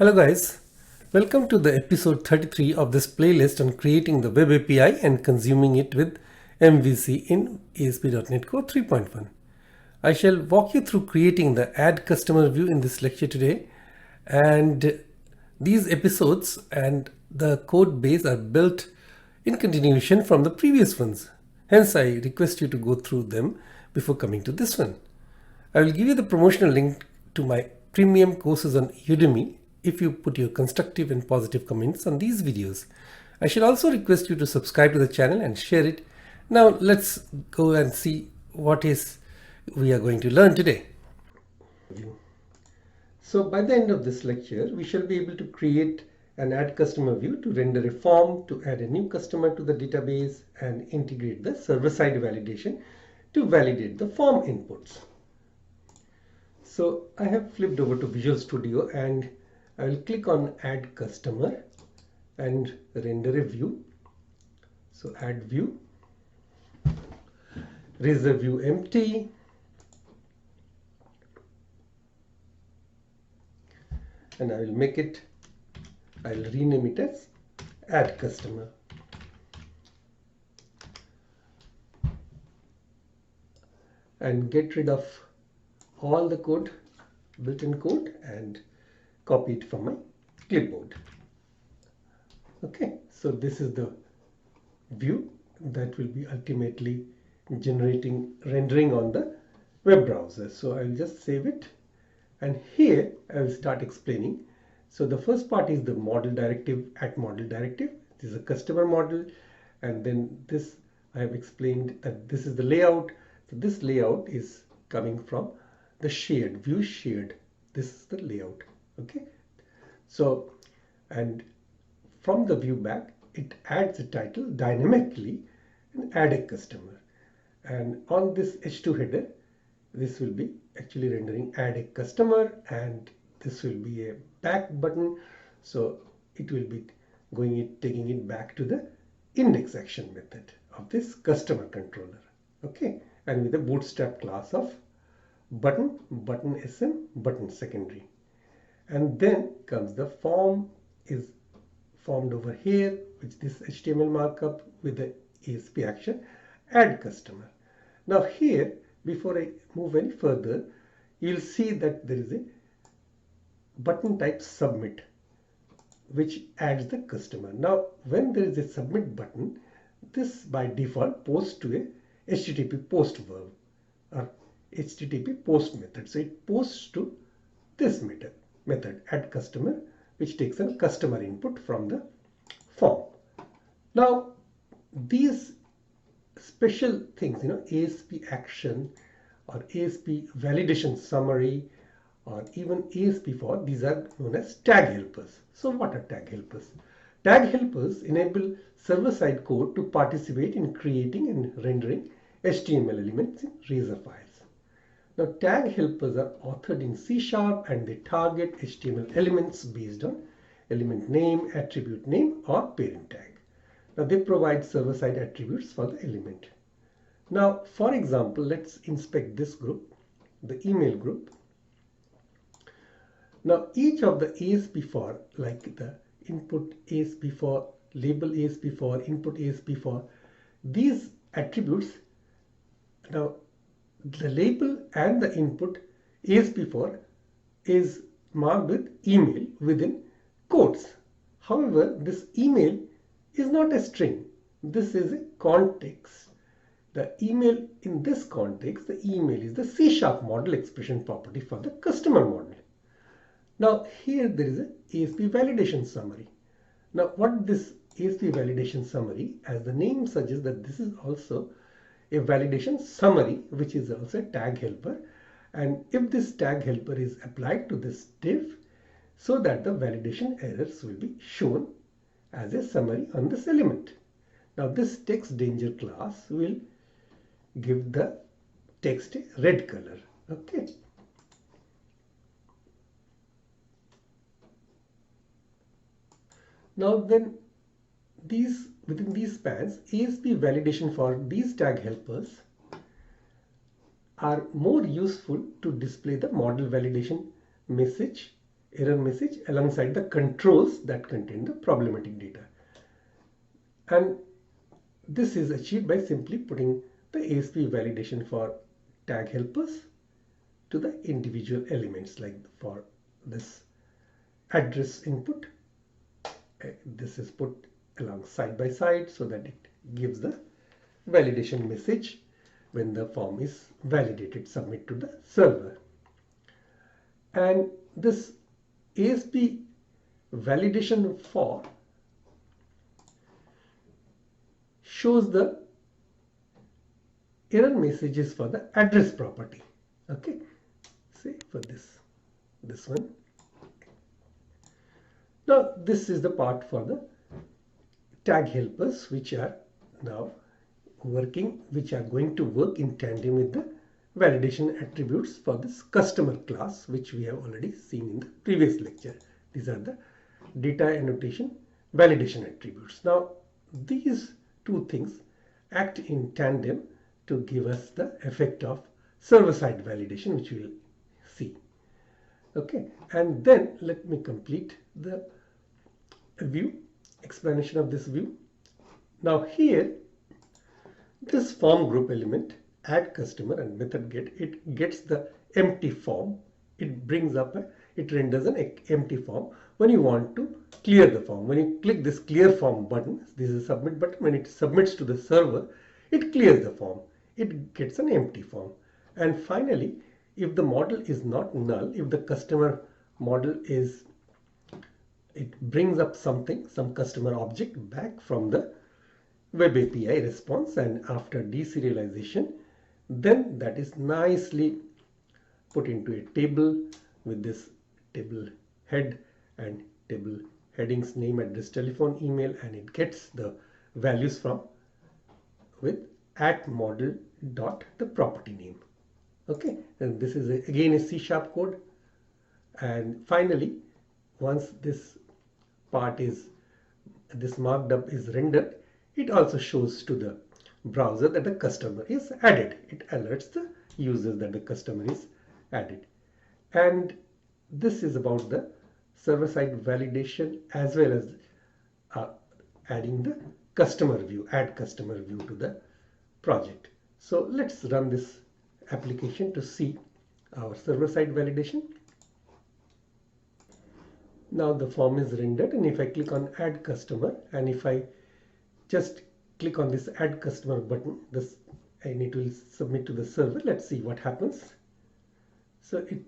Hello guys, welcome to the episode 33 of this playlist on creating the web API and consuming it with MVC in ASP.NET Core 3.1. I shall walk you through creating the Add Customer view in this lecture today, and these episodes and the code base are built in continuation from the previous ones. Hence, I request you to go through them before coming to this one. I will give you the promotional link to my premium courses on Udemy if you put your constructive and positive comments on these videos. I shall also request you to subscribe to the channel and share it. Now let's go and see what is we are going to learn today. So by the end of this lecture, we shall be able to create an add customer view to render a form, to add a new customer to the database, and integrate the server-side validation to validate the form inputs. So I have flipped over to Visual Studio and I will click on Add Customer and render a view. So add view, raise the view empty, and I will make it, I will rename it as Add Customer. And get rid of all the code, built-in code, and copy it from my clipboard. Okay, so this is the view that will be ultimately rendering on the web browser. So I will just save it, and here I will start explaining. So the first part is the model directive, at model directive. This is a customer model, and then this I have explained that this is the layout. So this layout is coming from the shared view shared. This is the layout. Okay, so and from the view back it adds a title dynamically and add a customer, and on this h2 header this will be actually rendering add a customer, and this will be a back button, so it will be taking it back to the index action method of this customer controller. Okay, and with a bootstrap class of button sm button secondary. And then comes the form is formed over here, which this HTML markup with the ASP action add customer. Now here, before I move any further, you'll see that there is a button type submit which adds the customer. Now when there is a submit button, this by default posts to a HTTP post verb or HTTP post method. So it posts to this method add customer, which takes a customer input from the form. Now these special things, ASP action or ASP validation summary or even ASP for, these are known as tag helpers. So what are tag helpers? Tag helpers enable server-side code to participate in creating and rendering HTML elements in Razor files. Now tag helpers are authored in C# and they target HTML elements based on element name, attribute name, or parent tag. Now they provide server-side attributes for the element. Now for example, let's inspect this group, the email group. Now each of the ASP for, like the input ASP for, label ASP for, input ASP for, these attributes, now the label and the input ASP4 is marked with email within quotes. However, this email is not a string. This is a context. The email in this context, the email is the C# model expression property for the customer model. Now here there is a ASP validation summary. Now what this ASP validation summary, as the name suggests, that this is also a validation summary, which is also a tag helper, and if this tag helper is applied to this div, so that the validation errors will be shown as a summary on this element. Now this text danger class will give the text a red color. Okay. Now then within these spans, ASP validation for these tag helpers are more useful to display the model validation message error message alongside the controls that contain the problematic data. And this is achieved by simply putting the ASP validation for tag helpers to the individual elements. Like for this address input, this is put along side by side so that it gives the validation message when the form is validated, submit to the server. And this ASP validation for shows the error messages for the address property. Okay, say for this one. Now this is the part for the tag helpers, which are now working, which are going to work in tandem with the validation attributes for this customer class, which we have already seen in the previous lecture. These are the data annotation validation attributes. Now these two things act in tandem to give us the effect of server-side validation, which we will see. Okay, and then let me complete the view, explanation of this view. Now here, this form group element, AddCustomer and method get, it gets the empty form. It brings up it renders an empty form when you want to clear the form. When you click this clear form button, this is a submit button, when it submits to the server, it clears the form. It gets an empty form. And finally, if the model is not null, if the customer model is, it brings up something, some customer object back from the web API response, and after deserialization, then that is nicely put into a table with this table head and table headings, name, address, telephone, email, and it gets the values from with @model dot the property name. Okay, and this is again a C# code. And finally, once this part is, this marked up is rendered, it also shows to the browser that the customer is added. It alerts the users that the customer is added. And this is about the server-side validation as well as adding the customer view, add customer view to the project. So let's run this application to see our server-side validation. Now the form is rendered, and if I click on Add Customer, and if I just click on this Add Customer button, this and it will submit to the server. Let's see what happens. So it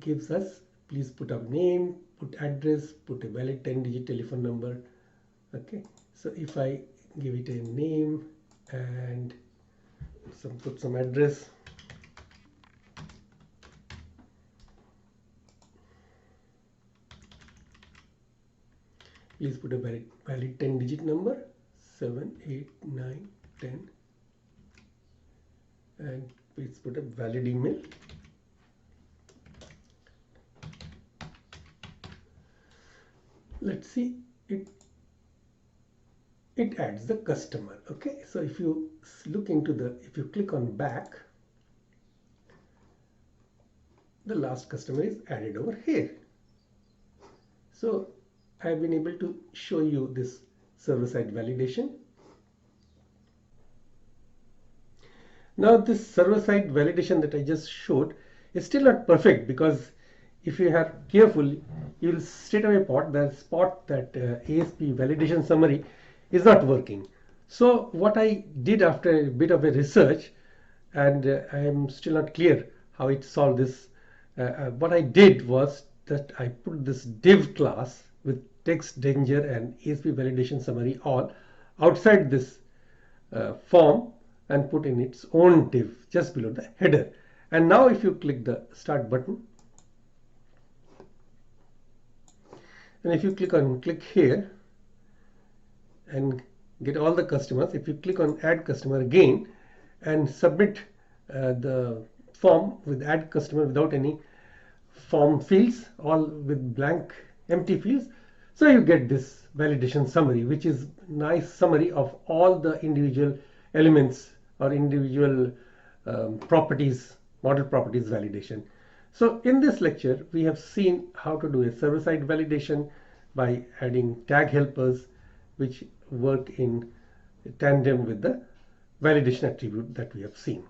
gives us, please put up name, put address, put a valid 10-digit telephone number. Okay, so if I give it a name and put some address, please put a valid 10-digit number, 7, 8, 9, 10, and please put a valid email. Let's see, it adds the customer. Okay, so if you look into the, if you click on back, the last customer is added over here. So I have been able to show you this server-side validation. Now this server-side validation that I just showed is still not perfect, because if you are careful, you will straight away spot that ASP validation summary is not working. So what I did after a bit of a research, and I am still not clear how it solved this, what I did was that I put this div class with text danger and ASP validation summary all outside this form and put in its own div just below the header. And now if you click the start button, and if you click here and get all the customers, if you click on Add Customer again and submit the form with Add Customer without any form fields, all with blank empty fields, so you get this validation summary, which is nice summary of all the individual elements or individual properties, model properties validation. So in this lecture, we have seen how to do a server-side validation by adding tag helpers which work in tandem with the validation attribute that we have seen.